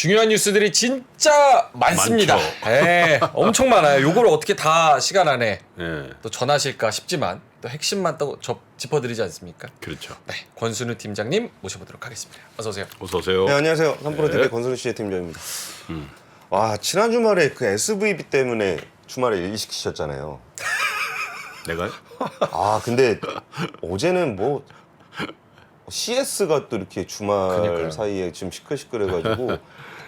중요한 뉴스들이 진짜 많습니다. 예, 엄청 많아요. 요걸 어떻게 다 시간 안에 예. 또 전하실까 싶지만 또 핵심만 또 짚어드리지 않습니까? 그렇죠. 네, 권순우 팀장님 모셔보도록 하겠습니다. 어서 오세요. 어서 오세요. 네, 안녕하세요. 3프로TV 네. 권순우 씨의 팀장입니다. 와, 지난 주말에 그 SVB 때문에 주말에 일시키셨잖아요. 내가요? 아, 근데 어제는 뭐 CS가 또 이렇게 주말 그러니까요. 사이에 지금 시끌시끌해가지고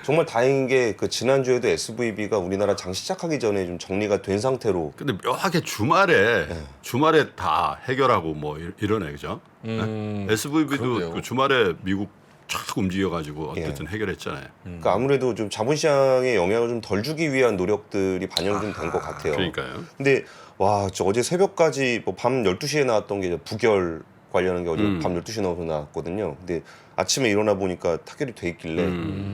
정말 다행인 게 그 지난주에도 SVB가 우리나라 장 시작하기 전에 좀 정리가 된 상태로 근데 묘하게 주말에 다 해결하고 뭐 이러네, 그죠? SVB도 그러게요. 그 주말에 미국 쫙 움직여가지고 어쨌든 해결했잖아요. 그러니까 아무래도 좀 자본시장에 영향을 좀 덜 주기 위한 노력들이 반영 좀 된 것 같아요. 그러니까요. 근데 와, 저 어제 새벽까지 뭐 밤 12시에 나왔던 게 이제 부결 관련한 게 어제 밤 12시 넘어서 나왔거든요. 근데 아침에 일어나 보니까 타결이 돼 있길래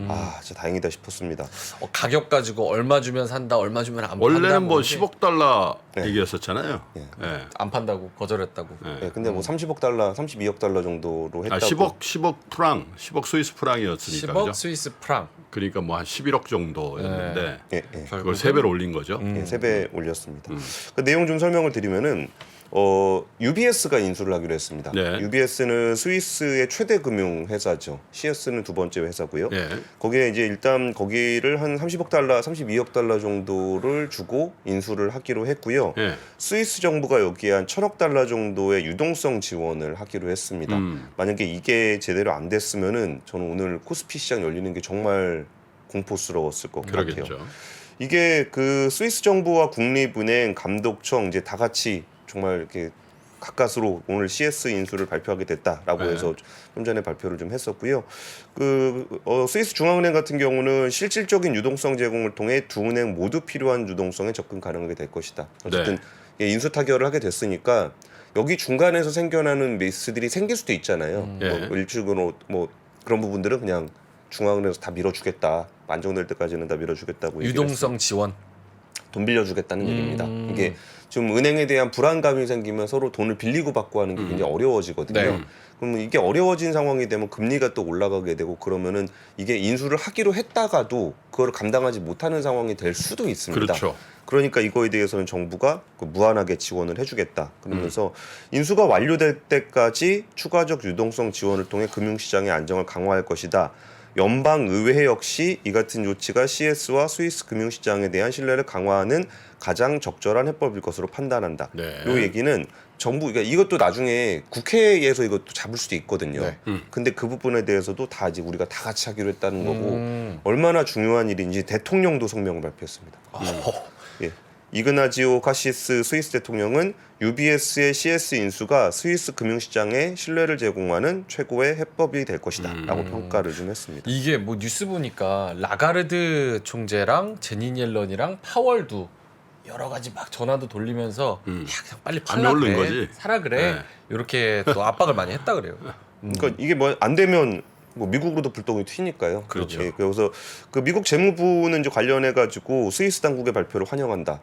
아, 진짜 다행이다 싶었습니다. 가격 가지고 얼마 주면 산다, 얼마 주면 안 판다. 원래는 뭐 이게 10억 달러 네. 얘기였었잖아요. 예. 예. 안 판다고 거절했다고. 네, 근데 뭐 30억 달러, 32억 달러 정도로 했다고. 10억 프랑, 10억 스위스 프랑이었으니까 10억 그죠? 스위스 프랑. 그러니까 뭐 한 11억 정도였는데 예, 예. 그걸 3배로 올린 거죠. 예, 3배 올렸습니다. 그 내용 좀 설명을 드리면은 UBS가 인수를 하기로 했습니다. 네. UBS는 스위스의 최대 금융 회사죠. CS는 두 번째 회사고요. 예. 거기에 이제 일단 거기를 한 30억 달러, 32억 달러 정도를 주고 인수를 하기로 했고요. 예. 스위스 정부가 여기에 한 1,000억 달러 정도의 유동성 지원을 하기로 했습니다. 만약에 이게 제대로 안 됐으면은 저는 오늘 코스피 시장 열리는 게 정말 공포스러웠을 것 같아요. 그러겠죠. 이게 그 스위스 정부와 국립은행, 감독청 이제 다 같이 정말 이렇게 가까스로 오늘 CS 인수를 발표하게 됐다라고 네. 해서 좀 전에 발표를 좀 했었고요. 스위스 중앙은행 같은 경우는 실질적인 유동성 제공을 통해 두 은행 모두 필요한 유동성에 접근 가능하게 될 것이다. 어쨌든 인수 타결을 하게 됐으니까 여기 중간에서 생겨나는 미스들이 생길 수도 있잖아요. 뭐 일찍으로 뭐 그런 부분들은 그냥 중앙은행에서 다 밀어주겠다. 안정될 때까지는 다 밀어주겠다고 유동성 지원. 돈 빌려주겠다는 얘기입니다. 이게 좀 은행에 대한 불안감이 생기면 서로 돈을 빌리고 받고 하는 게 굉장히 어려워지거든요. 네. 그러면 이게 어려워진 상황이 되면 금리가 또 올라가게 되고 그러면은 이게 인수를 하기로 했다가도 그걸 감당하지 못하는 상황이 될 수도 있습니다. 그렇죠. 그러니까 이거에 대해서는 정부가 무한하게 지원을 해주겠다. 그러면서 인수가 완료될 때까지 추가적 유동성 지원을 통해 금융시장의 안정을 강화할 것이다. 연방의회 역시 이 같은 조치가 CS와 스위스 금융시장에 대한 신뢰를 강화하는 가장 적절한 해법일 것으로 판단한다. 네. 이 얘기는 정부, 그러니까 이것도 나중에 국회에서 이것도 잡을 수도 있거든요. 네. 근데 그 부분에 대해서도 다 이제 우리가 다 같이 하기로 했다는 거고 얼마나 중요한 일인지 대통령도 성명을 발표했습니다. 예. 이그나지오 카시스 스위스 대통령은 UBS의 CS 인수가 스위스 금융시장에 신뢰를 제공하는 최고의 해법이 될 것이다 라고 평가를 좀 했습니다. 이게 뭐 뉴스 보니까 라가르드 총재랑 제니 옐런이랑 파월도 여러 가지 막 전화도 돌리면서 야, 그냥 빨리 팔라 안 오른 그래. 거지? 사라 그래. 네. 이렇게 또 압박을 많이 했다 그래요. 그러니까 이게 뭐 안 되면 뭐 미국으로도 불똥이 튀니까요. 그렇죠. 예, 그래서 그 미국 재무부는 이제 관련해 가지고 스위스 당국의 발표를 환영한다.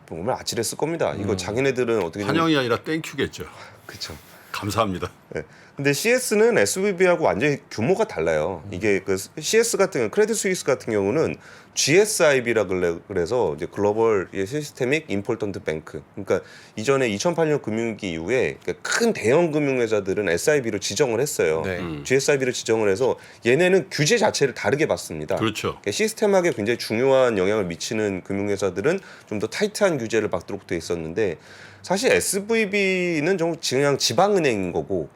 정말 아찔했을 겁니다. 이거 자기네들은 어떻게 좀 환영이 아니라 땡큐겠죠. 그렇죠. 감사합니다. 네. 근데 CS는 SVB하고 완전히 규모가 달라요. 이게 그 CS 같은 크레딧 스위스 같은 경우는 GSIB라 그래서 이제 글로벌 시스테믹 임포턴트 뱅크. 그러니까 이전에 2008년 금융위기 이후에 큰 대형 금융회사들은 SIB로 지정을 했어요. 네. GSIB를 지정을 해서 얘네는 규제 자체를 다르게 받습니다. 그렇죠. 그러니까 시스템하게 굉장히 중요한 영향을 미치는 금융회사들은 좀 더 타이트한 규제를 받도록 돼 있었는데 사실 SVB는 좀 그냥 지방은행인 거고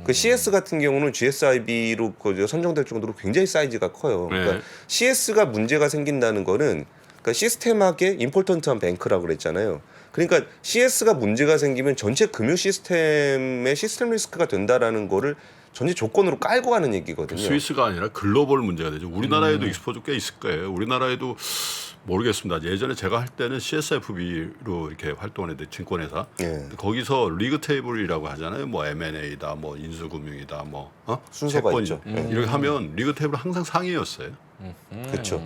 그 CS 같은 경우는 GSIB로 선정될 정도로 굉장히 사이즈가 커요. 그러니까 네. CS가 문제가 생긴다는 거는 그러니까 시스템하게 임포턴트한 뱅크라고 그랬잖아요. 그러니까 CS가 문제가 생기면 전체 금융 시스템의 시스템 리스크가 된다라는 거를 전제 조건으로 깔고 가는 얘기거든요. 스위스가 아니라 글로벌 문제가 되죠. 우리나라에도 익스포저 꽤 있을 거예요. 우리나라에도 모르겠습니다. 예전에 제가 할 때는 CSFB로 이렇게 활동을 했는데 증권회사. 예. 거기서 리그 테이블이라고 하잖아요. 뭐 M&A다, 뭐 인수금융이다, 뭐 순서가 채권 있죠. 이렇게 하면 리그 테이블 항상 상위였어요. 그렇죠.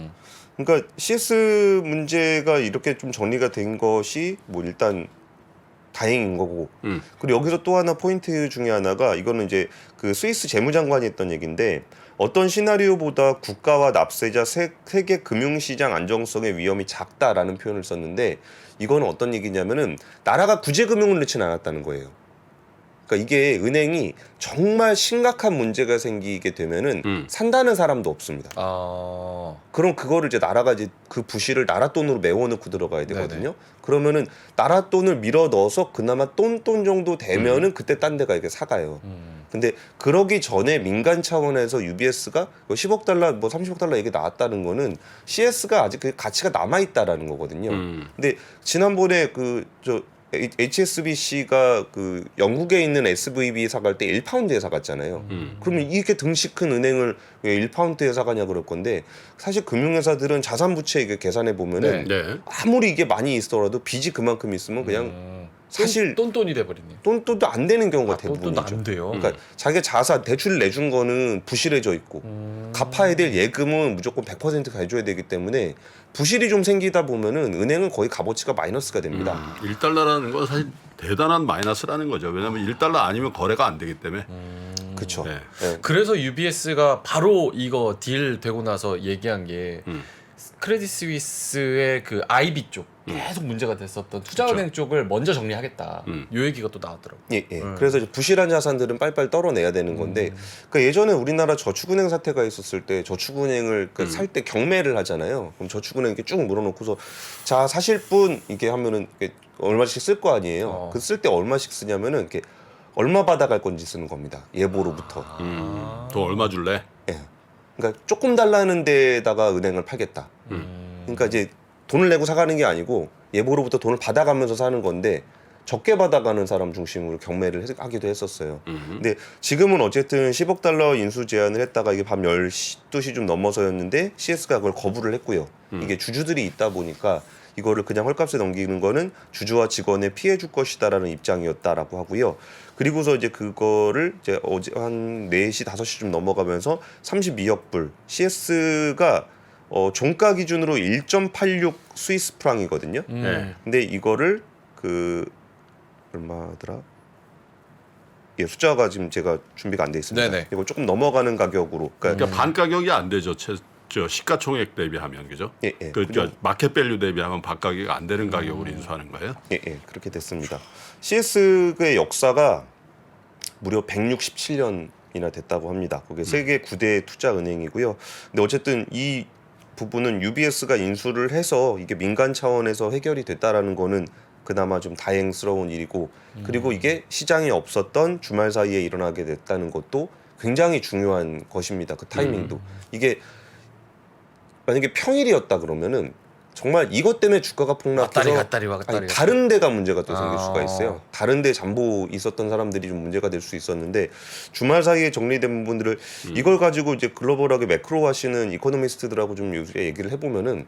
그러니까 CS 문제가 이렇게 좀 정리가 된 것이 뭐 일단 다행인 거고. 그리고 여기서 또 하나 포인트 중에 하나가 이거는 이제 그 스위스 재무장관이 했던 얘기인데 어떤 시나리오보다 국가와 납세자 세계 금융시장 안정성의 위험이 작다라는 표현을 썼는데 이거는 어떤 얘기냐면은 나라가 구제금융을 넣지는 않았다는 거예요. 그러니까 이게 은행이 정말 심각한 문제가 생기게 되면은 산다는 사람도 없습니다. 아, 그럼 그거를 이제 나라가 이제 그 부실을 나라 돈으로 메워놓고 들어가야 되거든요. 네네. 그러면은 나라 돈을 밀어 넣어서 그나마 똔똔 정도 되면은 그때 딴 데가 이렇게 사가요. 근데 그러기 전에 민간 차원에서 UBS가 10억 달러, 뭐 30억 달러 얘기 나왔다는 거는 CS가 아직 그 가치가 남아 있다라는 거거든요. 근데 지난번에 HSBC가 그 영국에 있는 SVB 사갈 때 1파운드에 사갔잖아요. 그러면 이렇게 등치 큰 은행을 왜 1파운드에 사가냐 그럴 건데 사실 금융회사들은 자산 부채 이게 계산해 보면은 네. 아무리 이게 많이 있더라도 빚이 그만큼 있으면 그냥 사실 똔똔이 돼버리네요. 돈도 안 되는 경우가 똔똔도 대부분이죠. 안 돼요. 그러니까 자기가 자산 대출 내준 거는 부실해져 있고 갚아야 될 예금은 무조건 100% 가져야 되기 때문에 부실이 좀 생기다 보면은 은행은 거의 값어치가 마이너스가 됩니다. 1달러라는 건 사실 대단한 마이너스라는 거죠. 왜냐하면 1달러 아니면 거래가 안 되기 때문에. 그렇죠. 네. 그래서 UBS가 바로 이거 딜 되고 나서 얘기한 게 크레딧 스위스의 그 IB 쪽 계속 문제가 됐었던 투자은행 쪽을 먼저 정리하겠다. 요 얘기가 또 나왔더라고요. 예. 그래서 이제 부실한 자산들은 빨리빨리 떨어내야 되는 건데, 그러니까 예전에 우리나라 저축은행 사태가 있었을 때 저축은행을 살 때 경매를 하잖아요. 그럼 저축은행 이렇게 쭉 물어놓고서 자 사실 분 이게 하면은 이렇게 얼마씩 쓸 거 아니에요. 그 쓸 때 얼마씩 쓰냐면은 이렇게 얼마 받아갈 건지 쓰는 겁니다. 예보로부터. 돈 얼마 줄래? 예. 그러니까 조금 달라는 데다가 은행을 팔겠다. 그러니까 이제 돈을 내고 사가는 게 아니고 예보로부터 돈을 받아가면서 사는 건데 적게 받아가는 사람 중심으로 경매를 하기도 했었어요. 근데 지금은 어쨌든 10억 달러 인수 제한을 했다가 이게 밤 12시 좀 넘어서였는데 CS가 그걸 거부를 했고요. 이게 주주들이 있다 보니까 이거를 그냥 헐값에 넘기는 거는 주주와 직원에 피해 줄 것이다라는 입장이었다라고 하고요. 그리고서 이제 그거를 이제 어제 한 4시, 5시 좀 넘어가면서 32억 불 CS가 종가 기준으로 1.86 스위스 프랑이거든요. 네. 근데 이거를 그 얼마더라? 예, 숫자가 지금 제가 준비가 안 돼 있습니다. 네네. 이거 조금 넘어가는 가격으로. 그러니까 반 가격이 안 되죠. 저 시가총액 대비하면 그죠? 예. 저 마켓 밸류 대비하면 반 가격이 안 되는 가격으로 인수하는 거예요. 예, 그렇게 됐습니다. CS의 역사가 무려 167년이나 됐다고 합니다. 그게 세계 9대 투자 은행이고요. 근데 어쨌든 이 부분은 UBS가 인수를 해서 이게 민간 차원에서 해결이 됐다라는 거는 그나마 좀 다행스러운 일이고, 그리고 이게 시장에 없었던 주말 사이에 일어나게 됐다는 것도 굉장히 중요한 것입니다. 그 타이밍도. 이게 만약에 평일이었다 그러면은 정말 이것 때문에 주가가 폭락해서 왔다리 아니, 다른 데가 문제가 또 생길 수가 있어요. 다른 데 잠보 있었던 사람들이 좀 문제가 될 수 있었는데 주말 사이에 정리된 부분들을 이걸 가지고 이제 글로벌하게 매크로 하시는 이코노미스트들하고 좀 요새 얘기를 해보면은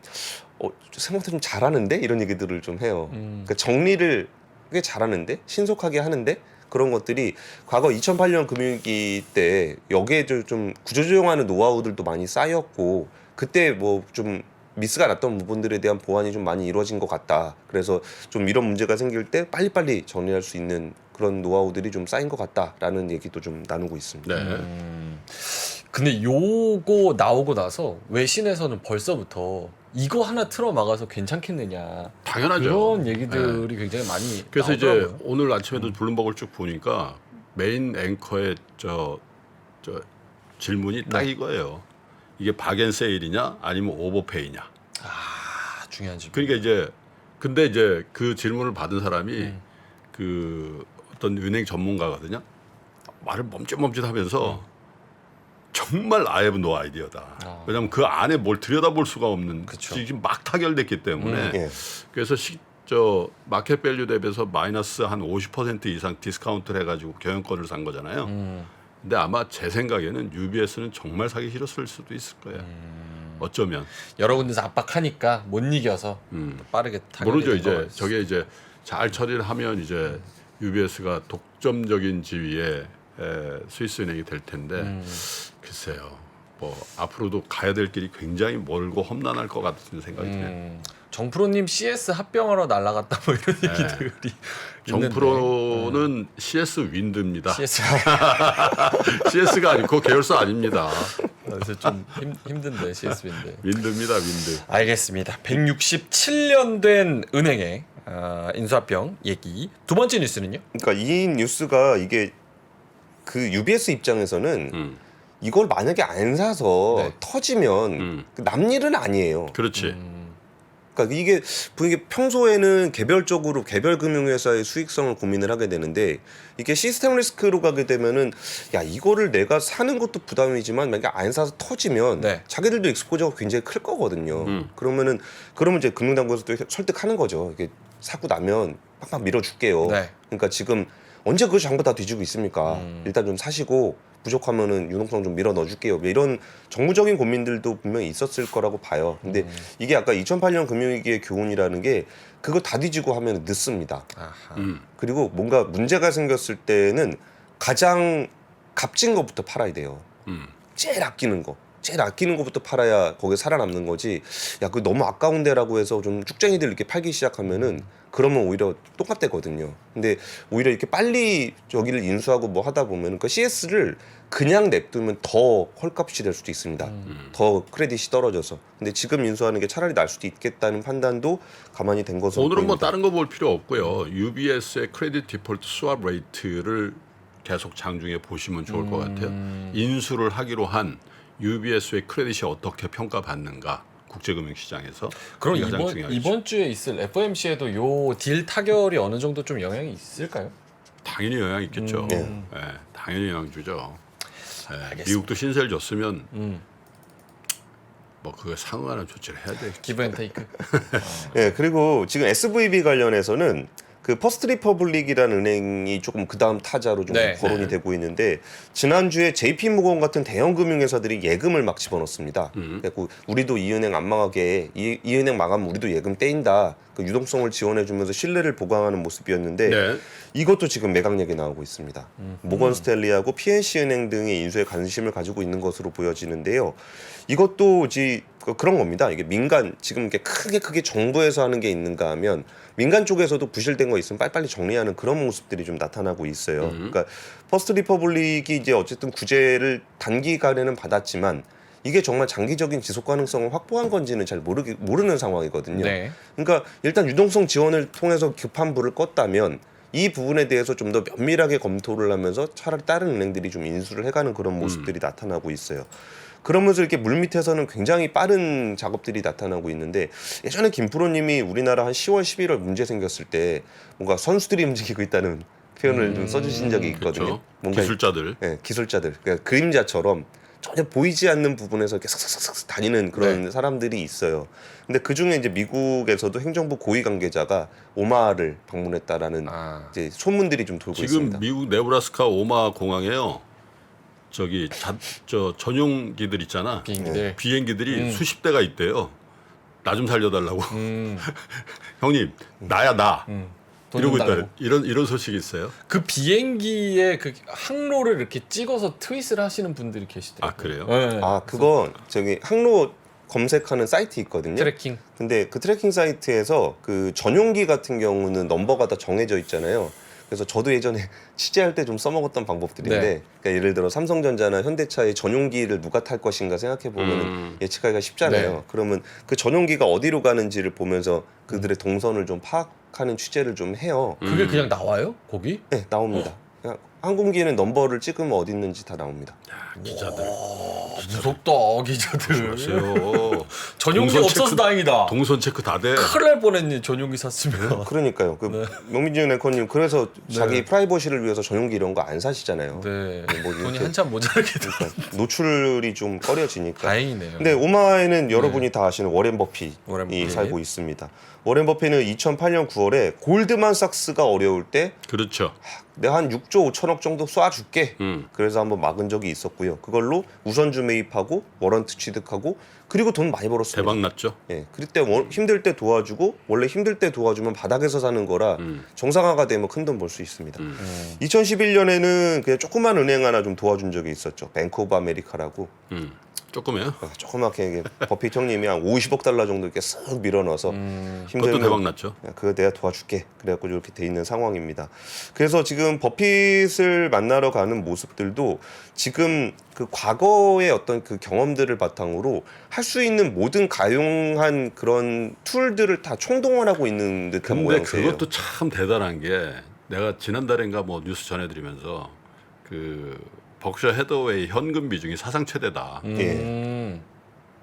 생각보다 좀 잘하는데 이런 얘기들을 좀 해요. 그러니까 정리를 꽤 잘하는데 신속하게 하는데 그런 것들이 과거 2008년 금융위기 때 여기에 좀 구조조정하는 노하우들도 많이 쌓였고 그때 뭐 좀 미스가 났던 부분들에 대한 보완이 좀 많이 이루어진 것 같다. 그래서 좀 이런 문제가 생길 때 빨리빨리 정리할 수 있는 그런 노하우들이 좀 쌓인 것 같다라는 얘기도 좀 나누고 있습니다. 네. 근데 요거 나오고 나서 외신에서는 벌써부터 이거 하나 틀어 막아서 괜찮겠느냐 당연하죠. 그런 얘기들이 굉장히 많이 그래서 나오더라고요. 이제 오늘 아침에도 블룸버그를 쭉 보니까 메인 앵커의 저 질문이 딱 이거예요. 이게 박앤세일이냐 아니면 오버페이냐. 아 중요한 질문. 그러니까 이제 근데 이제 그 질문을 받은 사람이 그 어떤 은행 전문가거든요. 말을 멈칫멈칫하면서 정말 I have no idea다. 왜냐하면 그 안에 뭘 들여다볼 수가 없는 그쵸. 지금 막 타결됐기 때문에 예. 그래서 마켓 밸류 대비해서 마이너스 한 50% 이상 디스카운트를 해가지고 경영권을 산 거잖아요. 근데 아마 제 생각에는 UBS는 정말 사기 싫었을 수도 있을 거예요. 어쩌면 여러 군데서 압박하니까 못 이겨서 또 빠르게 모르죠. 타결이 된 이제 거가 저게 이제 잘 처리를 하면 이제 UBS가 독점적인 지위에 스위스 은행이 될 텐데 글쎄요. 뭐 앞으로도 가야 될 길이 굉장히 멀고 험난할 것 같은 생각이 드네요. 정프로님 CS 합병하러 날아갔다 뭐 이런 얘기들이 있는데. 정프로는 CS 윈드입니다. CS CS가 아니고 계열사 아닙니다. 그래서 좀 힘든데 CS인데. 윈드입니다, 윈드. 알겠습니다. 167년 된 은행의 인수합병 얘기. 두 번째 뉴스는요? 그러니까 이 뉴스가 이게 그 UBS 입장에서는 이걸 만약에 안 사서 네. 터지면 남 일은 아니에요. 그렇지. 그러니까 이게 평소에는 개별적으로 개별 금융회사의 수익성을 고민을 하게 되는데 이게 시스템 리스크로 가게 되면은 야 이거를 내가 사는 것도 부담이지만 만약에 안 사서 터지면 네. 자기들도 익스포저가 굉장히 클 거거든요. 그러면 이제 금융당국에서 또 설득하는 거죠. 이게 사고 나면 팍팍 밀어줄게요. 네. 그러니까 지금 언제 그 장부 다 뒤지고 있습니까? 일단 좀 사시고 부족하면은 유동성 좀 밀어 넣어줄게요. 뭐 이런 정무적인 고민들도 분명히 있었을 거라고 봐요. 근데 이게 아까 2008년 금융위기의 교훈이라는 게 그거 다 뒤지고 하면 늦습니다. 아하. 그리고 뭔가 문제가 생겼을 때는 가장 값진 것부터 팔아야 돼요. 제일 아끼는 거. 제일 아끼는 것부터 팔아야 거기에 살아남는 거지. 야, 그거 너무 아까운데라고 해서 좀 쭉쟁이들 이렇게 팔기 시작하면은 그러면 오히려 똑같대거든요. 근데 오히려 이렇게 빨리 여기를 인수하고 뭐 하다 보면 그 CS를 그냥 냅두면 더 헐값이 될 수도 있습니다. 더 크레딧이 떨어져서. 근데 지금 인수하는 게 차라리 날 수도 있겠다는 판단도 가만히 된 것으로 오늘은 뭐 보입니다. 다른 거 볼 필요 없고요. UBS의 크레딧 디폴트 스왑 레이트를 계속 장중에 보시면 좋을 것 같아요. 인수를 하기로 한 UBS의 크레딧이 어떻게 평가받는가 국제금융시장에서 그럼 이게 가장 중요하죠. 이번 주에 있을 FOMC에도 요 딜 타결이 어느 정도 좀 영향이 있을까요? 당연히 영향 있겠죠. 네. 예, 당연히 영향 주죠. 예, 알겠습니다. 미국도 신세를 졌으면 뭐 그거 상응하는 조치를 해야 돼. 기브 앤 테이크. 예, 그리고 지금 SVB 관련해서는 그 퍼스트 리퍼블릭이라는 은행이 조금 그 다음 타자로 좀 네. 거론이 되고 있는데 지난주에 JP 모건 같은 대형 금융회사들이 예금을 막 집어넣습니다. 그래서 우리도 이 은행 안 망하게 이 은행 망하면 우리도 예금 떼인다. 그 유동성을 지원해주면서 신뢰를 보강하는 모습이었는데 네. 이것도 지금 매각력이 나오고 있습니다. 모건 스탠리하고 PNC 은행 등의 인수에 관심을 가지고 있는 것으로 보여지는데요. 이것도 그런 겁니다. 이게 민간 지금 이게 크게 정부에서 하는 게 있는가 하면 민간 쪽에서도 부실된 거 있으면 빨리빨리 정리하는 그런 모습들이 좀 나타나고 있어요. 그러니까 퍼스트 리퍼블릭이 이제 어쨌든 구제를 단기간에는 받았지만 이게 정말 장기적인 지속 가능성을 확보한 건지는 잘 모르는 상황이거든요. 네. 그러니까 일단 유동성 지원을 통해서 급한 불을 껐다면 이 부분에 대해서 좀 더 면밀하게 검토를 하면서 차라리 다른 은행들이 좀 인수를 해가는 그런 모습들이 나타나고 있어요. 그러면서 이렇게 물밑에서는 굉장히 빠른 작업들이 나타나고 있는데 예전에 김프로님이 우리나라 한 10월, 11월 문제 생겼을 때 뭔가 선수들이 움직이고 있다는 표현을 좀 써주신 적이 있거든요. 그렇죠. 뭔가 기술자들. 네, 기술자들, 그러니까 그림자처럼 전혀 보이지 않는 부분에서 이렇게 싹싹싹 다니는 그런 사람들이 있어요. 근데 그 중에 이제 미국에서도 행정부 고위 관계자가 오마를 방문했다라는 이제 소문들이 좀 돌고 지금 있습니다. 미국 네브라스카 오마 공항에요. 저 전용기들 있잖아. 비행기들. 비행기들이 수십 대가 있대요. 나 좀 살려달라고. 형님 나야 나. 돈 이러고 좀 있다. 달라고. 이런 소식이 있어요. 그 비행기의 그 항로를 이렇게 찍어서 트윗을 하시는 분들이 계시더라고요. 아 그래요? 네. 그건 저기 항로 검색하는 사이트 있거든요. 트래킹. 근데 그 트래킹 사이트에서 그 전용기 같은 경우는 넘버가 다 정해져 있잖아요. 그래서 저도 예전에 취재할 때 좀 써먹었던 방법들인데 네. 그러니까 예를 들어 삼성전자나 현대차의 전용기를 누가 탈 것인가 생각해 보면은 예측하기가 쉽잖아요. 네. 그러면 그 전용기가 어디로 가는지를 보면서 그들의 동선을 좀 파악하는 취재를 좀 해요. 그게 그냥 나와요? 거기? 네, 나옵니다. 그냥 항공기는 넘버를 찍으면 어디 있는지 다 나옵니다. 기자들. 무섭다 기자들. 조심하세요. 전용기 동선 없어서 체크- 다행이다. 동선 체크 다 돼. 큰일 날 뻔했니 전용기 샀으면. 그러니까요. 그 명민준 앵커님 그래서 자기 프라이버시를 위해서 전용기 이런 거 안 사시잖아요. 네. 뭐 돈이 이렇게 한참 모자라게 돼. 노출이 좀 꺼려지니까. 다행이네요. 근데 오마에는 여러분이 다 아시는 워렌 버핏이 워렌 버핏. 살고 있습니다. 워렌 버핏은 2008년 9월에 골드만삭스가 어려울 때 그렇죠. 내가 한 6조 5천억 정도 쏴줄게. 음. 그래서 한번 막은 적이 있었고요. 그걸로 우선주 매입하고 워런트 취득하고 그리고 돈 많이 벌었습니다. 대박 났죠. 예, 그때 힘들 때 도와주고 원래 힘들 때 도와주면 바닥에서 사는 거라 정상화가 되면 큰 돈 벌 수 있습니다. 2011년에는 그냥 조그만 은행 하나 좀 도와준 적이 있었죠. 뱅크 오브 아메리카라고. 조금해요. 조그맣게 이게 버핏 형님이 한 50억 달러 정도 이렇게 쓱 밀어넣어서 그것도 힘들면 대박 났죠. 야, 그거 내가 도와줄게. 그래갖고 이렇게 돼 있는 상황입니다. 그래서 지금 버핏을 만나러 가는 모습들도 지금 그 과거의 어떤 그 경험들을 바탕으로 할 수 있는 모든 가용한 그런 툴들을 다 총동원하고 있는 듯한 근데 모양새예요. 그것도 참 대단한 게 내가 지난달인가 뭐 뉴스 전해드리면서 그 버크셔 해더웨이 현금 비중이 사상 최대다. 음.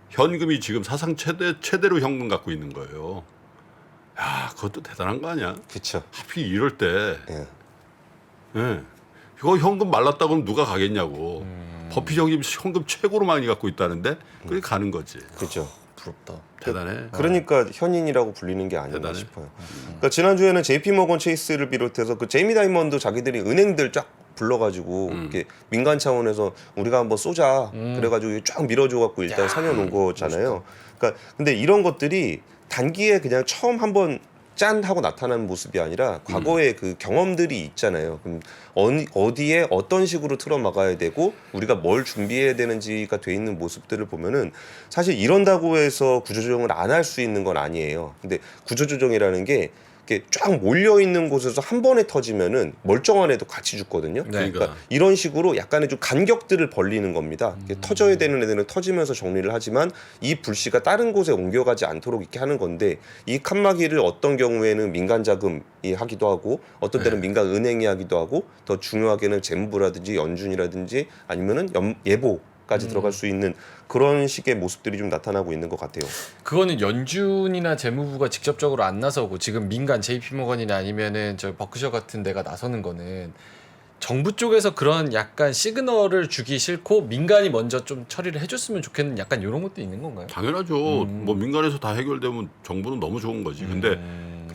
현금이 지금 사상 최대로 현금 갖고 있는 거예요. 야, 그것도 대단한 거 아니야? 그렇죠. 하필 이럴 때, 예. 예. 이거 현금 말랐다고 하면 누가 가겠냐고. 버핏 형님 현금 최고로 많이 갖고 있다는데 그게 가는 거지. 그렇죠. 부럽다. 대단해. 그러니까 현인이라고 불리는 게 아닌가 대단해. 싶어요. 그러니까 지난주에는 JP 모건 체이스를 비롯해서 그 제이미 다이먼드 자기들이 은행들 쫙 불러가지고 이렇게 민간 차원에서 우리가 한번 쏘자 그래가지고 쫙 밀어줘갖고 일단 살려놓은 거잖아요. 그러니까 근데 이런 것들이 단기에 그냥 처음 한번 짠 하고 나타나는 모습이 아니라 과거의 그 경험들이 있잖아요. 그럼 어디에 어떤 식으로 틀어 막아야 되고 우리가 뭘 준비해야 되는지가 돼 있는 모습들을 보면은 사실 이런다고 해서 구조조정을 안 할 수 있는 건 아니에요. 근데 구조조정이라는 게 이렇게 쫙 몰려 있는 곳에서 한 번에 터지면은 멀쩡한 애도 같이 죽거든요. 네. 그러니까 이런 식으로 약간의 좀 간격들을 벌리는 겁니다. 이렇게 터져야 되는 애들은 터지면서 정리를 하지만 이 불씨가 다른 곳에 옮겨가지 않도록 이렇게 하는 건데 이 칸막이를 어떤 경우에는 민간 자금이 하기도 하고 어떤 때는 민간 은행이 하기도 하고 더 중요하게는 재무부라든지 연준이라든지 아니면은 예보까지 들어갈 수 있는 그런 식의 모습들이 좀 나타나고 있는 것 같아요. 그거는 연준이나 재무부가 직접적으로 안 나서고 지금 민간 JP모건이나 아니면은 저 버크셔 같은 데가 나서는 거는 정부 쪽에서 그런 약간 시그널을 주기 싫고 민간이 먼저 좀 처리를 해줬으면 좋겠는 약간 이런 것도 있는 건가요? 당연하죠. 뭐 민간에서 다 해결되면 정부는 너무 좋은 거지. 근데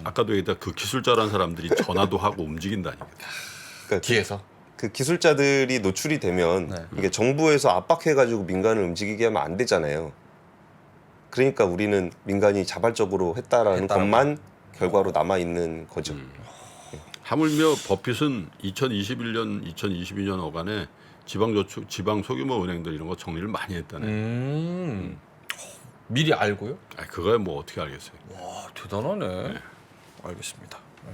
아까도 얘기했다 그 기술자란 사람들이 전화도 하고 움직인다니까. 그러니까 뒤에서. 그 기술자들이 노출이 되면 네. 이게 정부에서 압박해가지고 민간을 움직이게 하면 안 되잖아요. 그러니까 우리는 민간이 자발적으로 했다라는 했다라고. 것만 결과로 남아 있는 거죠. 하물며 버핏은 2021년, 2022년 어간에 지방 소규모 은행들 이런 거 정리를 많이 했다네. 미리 알고요? 아, 그거야 뭐 어떻게 알겠어요. 와 대단하네. 알겠습니다. 네.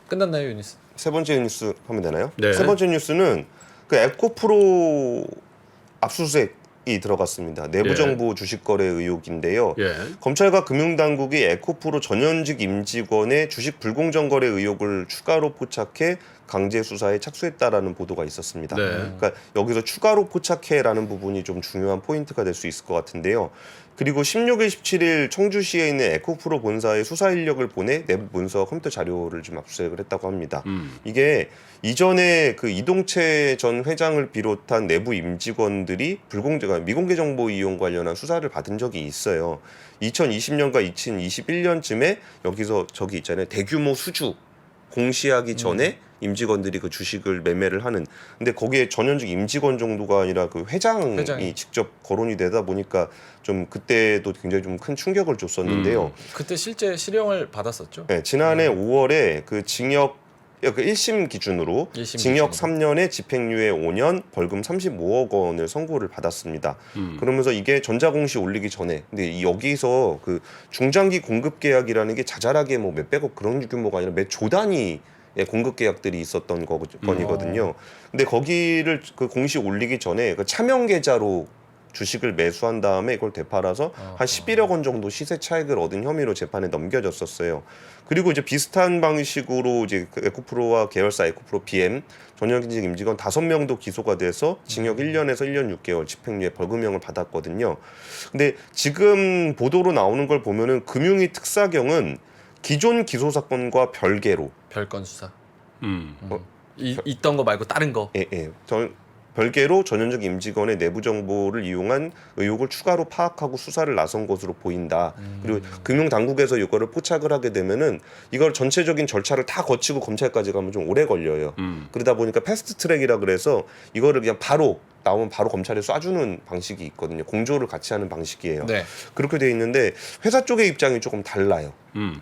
끝났나요, 유니스? 세 번째 뉴스 하면 되나요? 네. 세 번째 뉴스는 그 에코프로 압수수색이 들어갔습니다. 내부 예. 정보 주식 거래 의혹인데요. 예. 검찰과 금융당국이 에코프로 전현직 임직원의 주식 불공정 거래 의혹을 추가로 포착해 강제 수사에 착수했다라는 보도가 있었습니다. 네. 그러니까 여기서 추가로 포착해라는 부분이 좀 중요한 포인트가 될 수 있을 것 같은데요. 그리고 16일, 17일 청주시에 있는 에코프로 본사에 수사 인력을 보내 내부 문서와 컴퓨터 자료를 좀 압수수색을 했다고 합니다. 이게 이전에 그 이동채 전 회장을 비롯한 내부 임직원들이 미공개 정보 이용 관련한 수사를 받은 적이 있어요. 2020년과 2021년쯤에 여기서 저기 있잖아요. 대규모 수주 공시하기 전에 임직원들이 그 주식을 매매를 하는. 근데 거기에 전현직 임직원 정도가 아니라 그 회장이 직접 거론이 되다 보니까 좀 그때도 굉장히 좀 큰 충격을 줬었는데요. 그때 실제 실형을 받았었죠. 네, 지난해 5월에 그 징역 그 1심 기준으로 1심 징역 기준으로. 3년에 집행유예 5년, 벌금 35억 원을 선고를 받았습니다. 그러면서 이게 전자공시 올리기 전에 근데 여기서 그 중장기 공급 계약이라는 게 자잘하게 뭐 몇백억 그런 규모가 아니라 몇 조 단위 의 공급 계약들이 있었던 건이거든요. 근데 거기를 그 공시 올리기 전에 그 차명 계좌로 주식을 매수한 다음에 이걸 되팔아서 한 11억 원 정도 시세 차익을 얻은 혐의로 재판에 넘겨졌었어요. 그리고 이제 비슷한 방식으로 이제 그 에코프로와 계열사 에코프로 BM 전현직 임직원 5명도 기소가 돼서 징역 1년에서 1년 6개월 집행유예 벌금형을 받았거든요. 근데 지금 보도로 나오는 걸 보면은 금융위 특사경은 기존 기소 사건과 별개로 별건 수사. 뭐, 있던 거 말고 다른 거. 별개로 전현직 임직원의 내부 정보를 이용한 의혹을 추가로 파악하고 수사를 나선 것으로 보인다. 그리고 금융당국에서 이거를 포착을 하게 되면은 이걸 전체적인 절차를 다 거치고 검찰까지 가면 좀 오래 걸려요. 그러다 보니까 패스트트랙이라 그래서 이거를 그냥 바로 나오면 바로 검찰에 쏴주는 방식이 있거든요. 공조를 같이 하는 방식이에요. 네. 그렇게 돼 있는데 회사 쪽의 입장이 조금 달라요.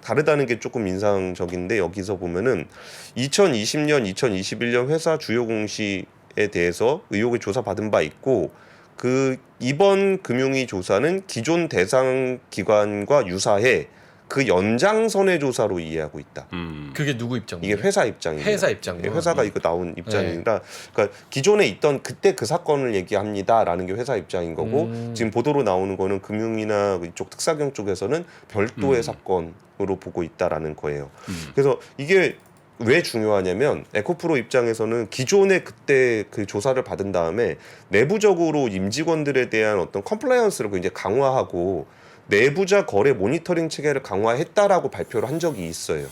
다르다는 게 조금 인상적인데 여기서 보면은 2020년, 2021년 회사 주요 공시에 대해서 의혹을 조사받은 바 있고 그 이번 금융위 조사는 기존 대상 기관과 유사해 그 연장선의 조사로 이해하고 있다. 그게 누구 입장이에요? 이게 회사 입장입니다. 회사 입장이요? 이게 회사가 이거 나온 입장이라 그러니까 기존에 있던 그때 그 사건을 얘기합니다라는 게 회사 입장인 거고 지금 보도로 나오는 거는 금융이나 이쪽 특사경 쪽에서는 별도의 사건으로 보고 있다라는 거예요. 그래서 이게 왜 중요하냐면 에코프로 입장에서는 기존에 그때 그 조사를 받은 다음에 내부적으로 임직원들에 대한 어떤 컴플라이언스를 이제 강화하고 내부자 거래 모니터링 체계를 강화했다라고 발표를 한 적이 있어요.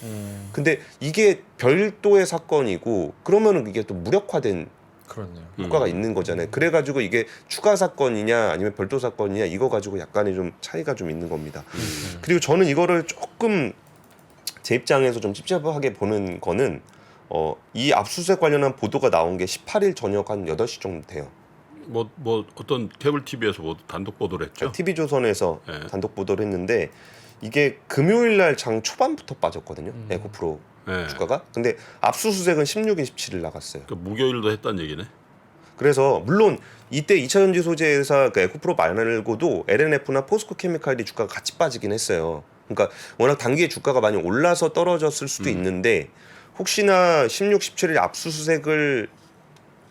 근데 이게 별도의 사건이고 그러면은 이게 또 무력화된 그렇네요. 효과가 있는 거잖아요. 그래가지고 이게 추가 사건이냐 아니면 별도 사건이냐 이거 가지고 약간의 좀 차이가 좀 있는 겁니다. 그리고 저는 이거를 조금 제 입장에서 좀 찝찝하게 보는 거는 이 압수수색 관련한 보도가 나온 게 18일 저녁 한 8시 정도 돼요. 뭐 어떤 케이블 TV에서 뭐 단독 보도를 했죠. TV조선에서 네. 단독 보도를 했는데 이게 금요일 날 장 초반부터 빠졌거든요. 에코프로 네. 주가가. 근데 압수수색은 16일, 17일 나갔어요. 그 무교일도 했다는 얘기네. 그래서 물론 이때 2차전지 소재 회사 그 에코프로 말고도 LNF나 포스코 케미칼이 주가가 같이 빠지긴 했어요. 그러니까 워낙 단기에 주가가 많이 올라서 떨어졌을 수도 있는데 혹시나 16, 17일 압수수색을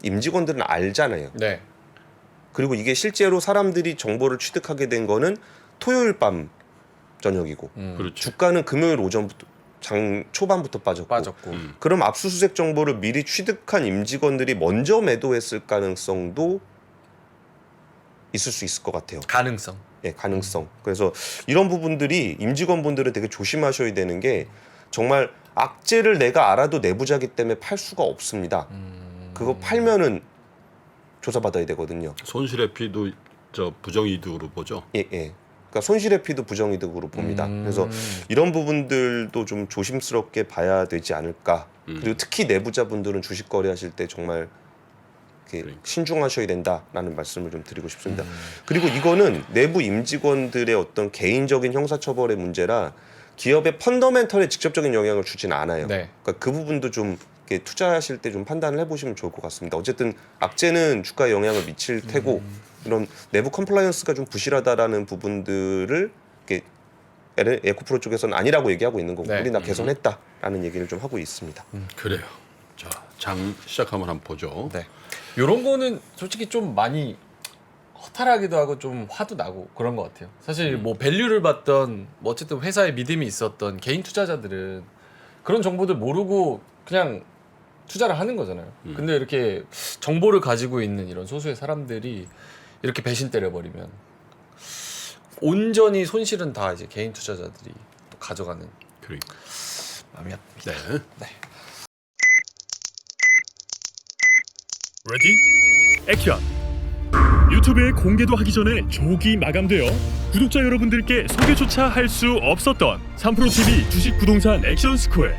임직원들은 알잖아요. 네. 그리고 이게 실제로 사람들이 정보를 취득하게 된 거는 토요일 밤 저녁이고 그렇죠. 주가는 금요일 오전부터 장 초반부터 빠졌고 그럼 압수수색 정보를 미리 취득한 임직원들이 먼저 매도했을 가능성도 있을 수 있을 것 같아요. 가능성. 예, 가능성. 그래서 이런 부분들이 임직원분들은 되게 조심하셔야 되는 게 정말 악재를 내가 알아도 내부자기 때문에 팔 수가 없습니다. 그거 팔면은 조사받아야 되거든요. 손실의 피도 저 부정이득으로 보죠. 예, 예. 그러니까 손실의 피도 부정이득으로 봅니다. 그래서 이런 부분들도 좀 조심스럽게 봐야 되지 않을까. 그리고 특히 내부자분들은 주식 거래하실 때 정말 이렇게 신중하셔야 된다라는 말씀을 좀 드리고 싶습니다. 그리고 이거는 내부 임직원들의 어떤 개인적인 형사처벌의 문제라 기업의 펀더멘털에 직접적인 영향을 주지는 않아요. 네. 그러니까 그 부분도 좀 이렇게 투자하실 때 좀 판단을 해보시면 좋을 것 같습니다. 어쨌든 악재는 주가에 영향을 미칠 테고 이런 내부 컴플라이언스가 좀 부실하다라는 부분들을 이렇게 에코프로 쪽에서는 아니라고 얘기하고 있는 거고 네. 우리나 개선했다라는 얘기를 좀 하고 있습니다. 그래요. 자, 장 시작하면 한번 보죠. 네. 요런 거는 솔직히 좀 많이 허탈하기도 하고 좀 화도 나고 그런 것 같아요. 사실 뭐 밸류를 봤던 뭐 어쨌든 회사에 믿음이 있었던 개인 투자자들은 그런 정보들 모르고 그냥 투자를 하는 거잖아요. 근데 이렇게 정보를 가지고 있는 이런 소수의 사람들이 이렇게 배신 때려버리면 온전히 손실은 다 이제 개인 투자자들이 또 가져가는 그러니까. 마음이 아픕니다. 네. 네. 레디 액션. 유튜브에 공개도 하기 전에 조기 마감되어 구독자 여러분들께 소개조차 할 수 없었던 3프로TV 주식 부동산 액션 스쿨.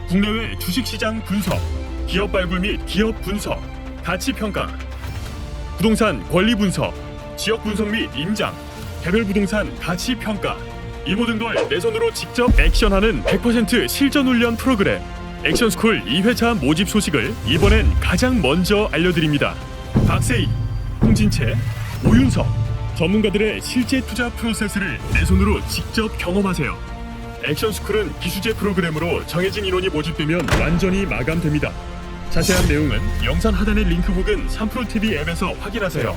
국내외 주식시장 분석, 기업 발굴 및 기업 분석, 가치 평가, 부동산 권리 분석, 지역 분석 및 임장, 개별 부동산 가치 평가, 이 모든 걸 내 손으로 직접 액션하는 100% 실전 훈련 프로그램 액션스쿨 2회차 모집 소식을 이번엔 가장 먼저 알려드립니다. 박세희, 홍진채, 오윤석 전문가들의 실제 투자 프로세스를 내 손으로 직접 경험하세요. 액션스쿨은 기수제 프로그램으로 정해진 인원이 모집되면 완전히 마감됩니다. 자세한 내용은 영상 하단의 링크 혹은 3프로TV 앱에서 확인하세요.